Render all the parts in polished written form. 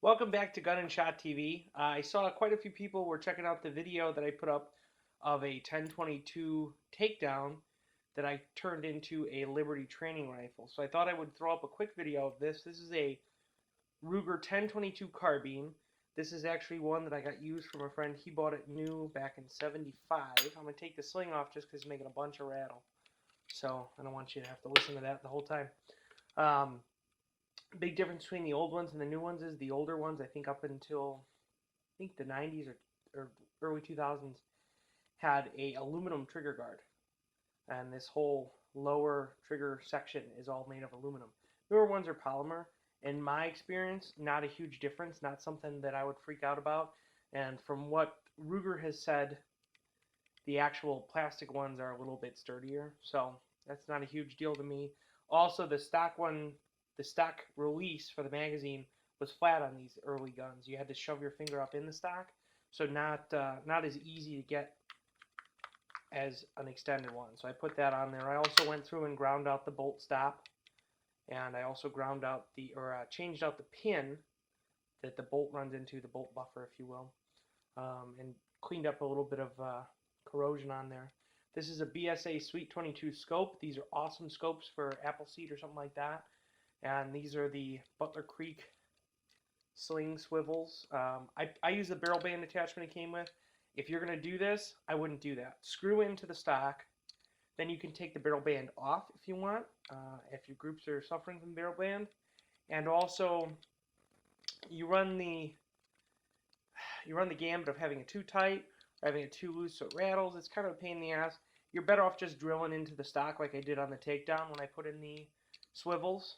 Welcome back to Gun and Shot TV. I saw quite a few people were checking out the video that I put up of a 1022 takedown that I turned into a Liberty Training Rifle. So I thought I would throw up a quick video of this. This is a Ruger 1022 carbine. This is actually one that I got used from a friend. He bought it new back in '75. I'm going to take the sling off just because it's making a bunch of rattle. So I don't want you to have to listen to that the whole time. Big difference between the old ones and the new ones is the older ones, I think up until the 90s or early 2000s, had a aluminum trigger guard. And this whole lower trigger section is all made of aluminum. Newer ones are polymer. In my experience, not a huge difference, not something that I would freak out about. And from what Ruger has said, the actual plastic ones are a little bit sturdier. So that's not a huge deal to me. Also, the stock one, the stock release for the magazine was flat on these early guns. You had to shove your finger up in the stock, so not as easy to get as an extended one. So I put that on there. I also went through and ground out the bolt stop, and I also ground out changed out the pin that the bolt runs into, the bolt buffer, if you will, and cleaned up a little bit of corrosion on there. This is a BSA Sweet 22 scope. These are awesome scopes for Appleseed or something like that. And these are the Butler Creek sling swivels. I use the barrel band attachment it came with. If you're going to do this, I wouldn't do that. Screw into the stock. Then you can take the barrel band off if you want, if your groups are suffering from barrel band. And also, you run the gambit of having it too tight or having it too loose so it rattles. It's kind of a pain in the ass. You're better off just drilling into the stock like I did on the takedown when I put in the swivels.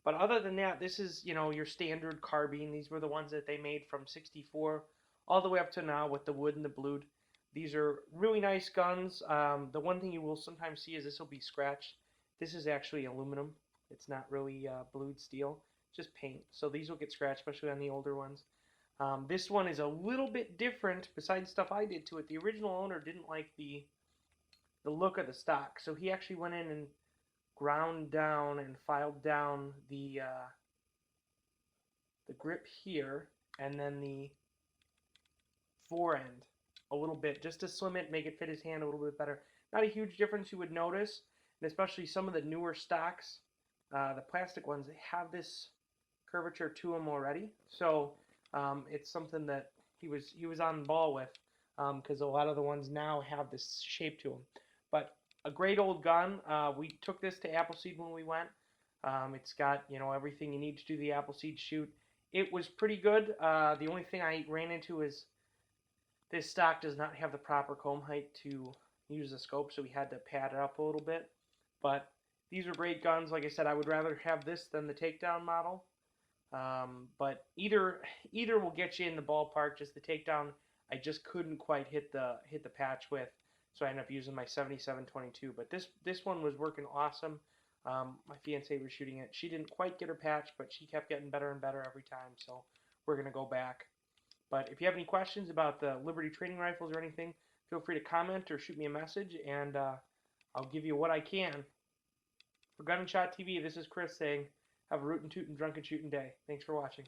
But other than that, this is, your standard carbine. These were the ones that they made from '64 all the way up to now with the wood and the blued. These are really nice guns. The one thing you will sometimes see is this will be scratched. This is actually aluminum. It's not really blued steel, just paint. So these will get scratched, especially on the older ones. This one is a little bit different besides stuff I did to it. The original owner didn't like the look of the stock, so he actually went in and ground down and filed down the grip here and then the fore end a little bit just to slim it, make it fit his hand a little bit better. Not a huge difference you would notice, and especially some of the newer stocks, the plastic ones, they have this curvature to them already. So it's something that he was on the ball with, because a lot of the ones now have this shape to them. But a great old gun. We took this to Appleseed when we went. It's got, everything you need to do the Appleseed shoot. It was pretty good. The only thing I ran into is this stock does not have the proper comb height to use the scope, so we had to pad it up a little bit. But these are great guns. Like I said, I would rather have this than the takedown model. But either will get you in the ballpark. Just the takedown, I just couldn't quite hit the patch with. So I ended up using my 7722, but this one was working awesome. My fiancée was shooting it. She didn't quite get her patch, but she kept getting better and better every time, so we're going to go back. But if you have any questions about the Liberty Training Rifles or anything, feel free to comment or shoot me a message, and I'll give you what I can. For Gun and Shot TV, this is Chris saying, have a rootin' tootin' drunken shootin' day. Thanks for watching.